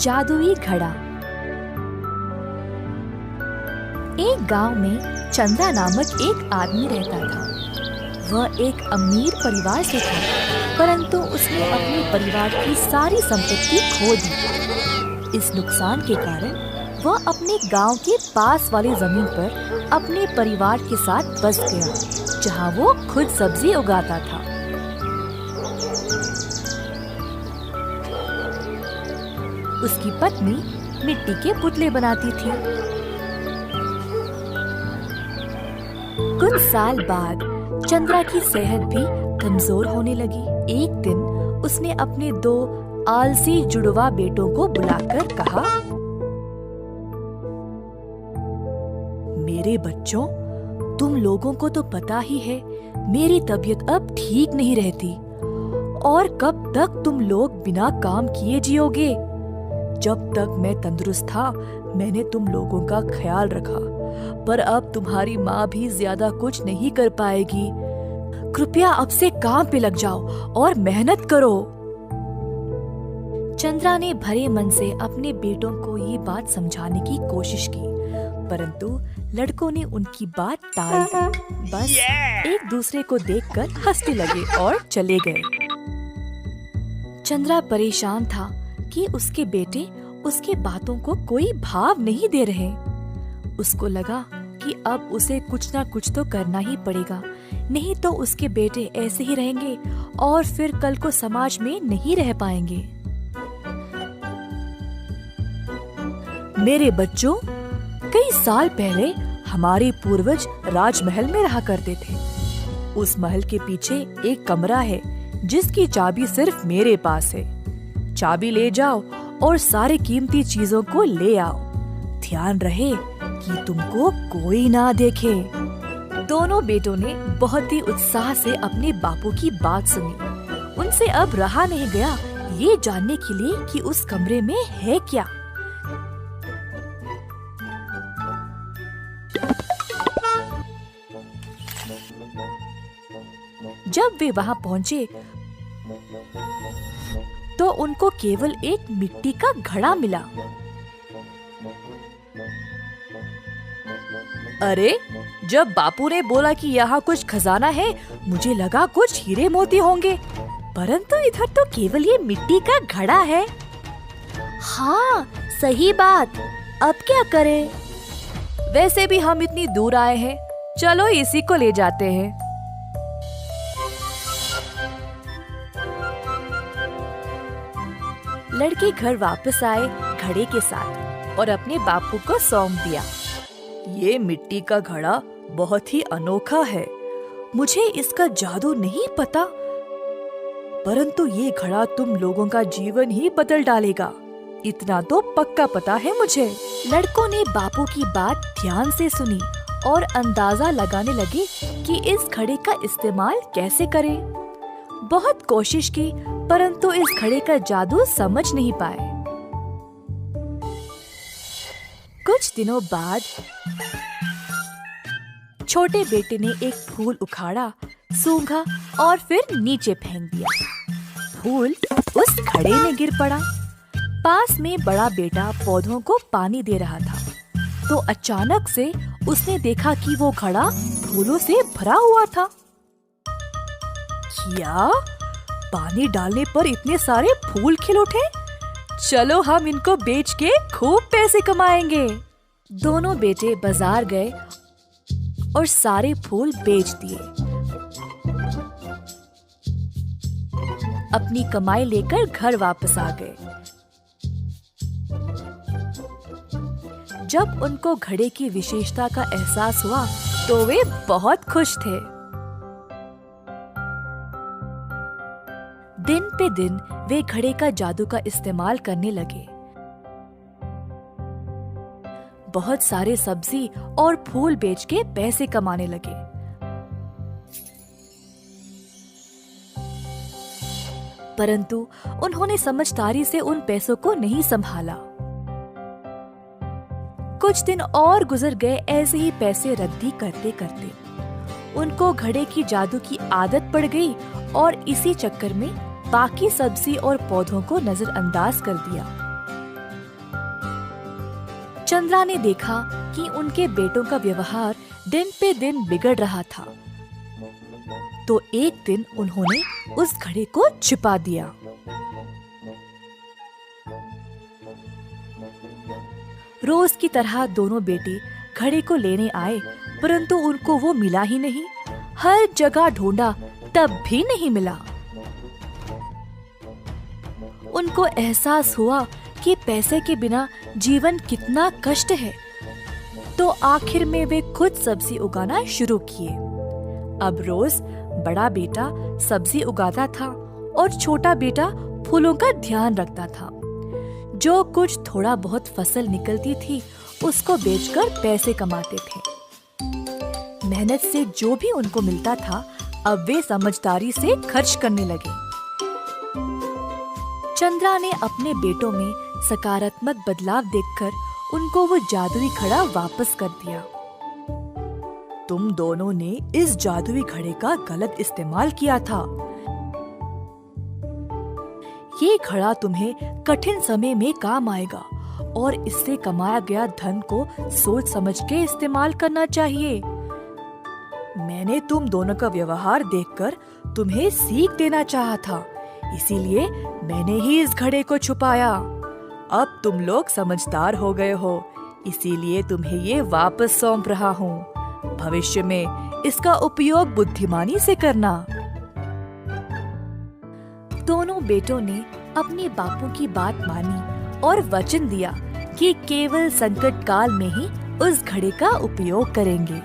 जादुई घड़ा। एक गांव में चंद्रा नामक एक आदमी रहता था। वह एक अमीर परिवार से था, परंतु उसने अपने परिवार की सारी संपत्ति खो दी। इस नुकसान के कारण वह अपने गांव के पास वाली जमीन पर अपने परिवार के साथ बस गया, जहां वो खुद सब्जी उगाता था। उसकी पत्नी मिट्टी के पुतले बनाती थी। कुछ साल बाद चंद्रा की सेहत भी कमजोर होने लगी। एक दिन उसने अपने 2 आलसी जुड़वा बेटों को बुलाकर कहा, मेरे बच्चों, तुम लोगों को तो पता ही है मेरी तबीयत अब ठीक नहीं रहती, और कब तक तुम लोग बिना काम किए जियोगे। जब तक मैं तंदुरुस्त था मैंने तुम लोगों का ख्याल रखा, पर अब तुम्हारी माँ भी ज्यादा कुछ नहीं कर पाएगी। कृपया अब से काम पे लग जाओ और मेहनत करो। चंद्रा ने भरे मन से अपने बेटों को ये बात समझाने की कोशिश की, परंतु लड़कों ने उनकी बात टाल दी। बस एक दूसरे को देखकर हंसने लगे और चले गए। चंद्रा परेशान था कि उसके बेटे उसके बातों को कोई भाव नहीं दे रहे। उसको लगा कि अब उसे कुछ ना कुछ तो करना ही पड़ेगा, नहीं तो उसके बेटे ऐसे ही रहेंगे और फिर कल को समाज में नहीं रह पाएंगे। मेरे बच्चों, कई साल पहले हमारे पूर्वज राजमहल में रहा करते थे। उस महल के पीछे एक कमरा है जिसकी चाबी सिर्फ मेरे पास है। चाबी ले जाओ और सारे कीमती चीजों को ले आओ। ध्यान रहे कि तुमको कोई ना देखे। दोनों बेटों ने बहुत ही उत्साह से अपने बापू की बात सुनी। उनसे अब रहा नहीं गया ये जानने के लिए कि उस कमरे में है क्या। जब वे वहां पहुंचे तो उनको केवल एक मिट्टी का घड़ा मिला। अरे, जब बापू ने बोला कि यहाँ कुछ खजाना है, मुझे लगा कुछ हीरे मोती होंगे, परंतु इधर तो केवल ये मिट्टी का घड़ा है। हाँ, सही बात। अब क्या करें? वैसे भी हम इतनी दूर आए हैं, चलो इसी को ले जाते हैं। लड़के घर वापस आए घड़े के साथ और अपने बापू को सौंप दिया। ये मिट्टी का घड़ा बहुत ही अनोखा है। मुझे इसका जादू नहीं पता, परंतु ये घड़ा तुम लोगों का जीवन ही बदल डालेगा, इतना तो पक्का पता है मुझे। लड़कों ने बापू की बात ध्यान से सुनी और अंदाजा लगाने लगे कि इस घड़े का इस्तेमाल कैसे करें। बहुत कोशिश की, परंतु इस घड़े का जादू समझ नहीं पाए। कुछ दिनों बाद छोटे बेटे ने एक फूल उखाड़ा, सूंघा और फिर नीचे फेंक दिया। फूल उस घड़े में गिर पड़ा। पास में बड़ा बेटा पौधों को पानी दे रहा था, तो अचानक से उसने देखा कि वो घड़ा फूलों से भरा हुआ था। क्या? पानी डालने पर इतने सारे फूल खिल उठे? चलो हम इनको बेच के खूब पैसे कमाएंगे। दोनों बेटे बाजार गए और सारे फूल बेच दिए। अपनी कमाई लेकर घर वापस आ गए। जब उनको घड़े की विशेषता का एहसास हुआ तो वे बहुत खुश थे। दिन पे दिन वे घड़े का जादू का इस्तेमाल करने लगे। बहुत सारे सब्जी और फूल बेच के पैसे कमाने लगे। परंतु उन्होंने समझदारी से उन पैसों को नहीं संभाला। कुछ दिन और गुजर गए ऐसे ही पैसे रद्दी करते करते। उनको घड़े की जादू की आदत पड़ गई और इसी चक्कर में बाकी सब्जी और पौधों को नजरअंदाज कर दिया। चंद्रा ने देखा कि उनके बेटों का व्यवहार दिन पे दिन बिगड़ रहा था। तो एक दिन उन्होंने उस घड़े को छिपा दिया। रोज की तरह दोनों बेटे घड़े को लेने आए, परंतु उनको वो मिला ही नहीं। हर जगह ढूंढा, तब भी नहीं मिला। उनको एहसास हुआ कि पैसे के बिना जीवन कितना कष्ट है। तो आखिर में वे खुद सब्जी उगाना शुरू किए। अब रोज बड़ा बेटा सब्जी उगाता था और छोटा बेटा फूलों का ध्यान रखता था। जो कुछ थोड़ा बहुत फसल निकलती थी उसको बेचकर पैसे कमाते थे। मेहनत से जो भी उनको मिलता था अब वे समझदारी से खर्च करने लगे। चंद्रा ने अपने बेटों में सकारात्मक बदलाव देखकर उनको वो जादुई घड़ा वापस कर दिया। तुम दोनों ने इस जादुई घड़े का गलत इस्तेमाल किया था। ये घड़ा तुम्हें कठिन समय में काम आएगा और इससे कमाया गया धन को सोच समझ के इस्तेमाल करना चाहिए। मैंने तुम दोनों का व्यवहार देखकर तुम्हें सीख देना चाहा था, इसीलिए मैंने ही इस घड़े को छुपाया। अब तुम लोग समझदार हो गए हो, इसीलिए तुम्हें ये वापस सौंप रहा हूँ। भविष्य में इसका उपयोग बुद्धिमानी से करना। दोनों बेटों ने अपने बापू की बात मानी और वचन दिया कि केवल संकट काल में ही उस घड़े का उपयोग करेंगे।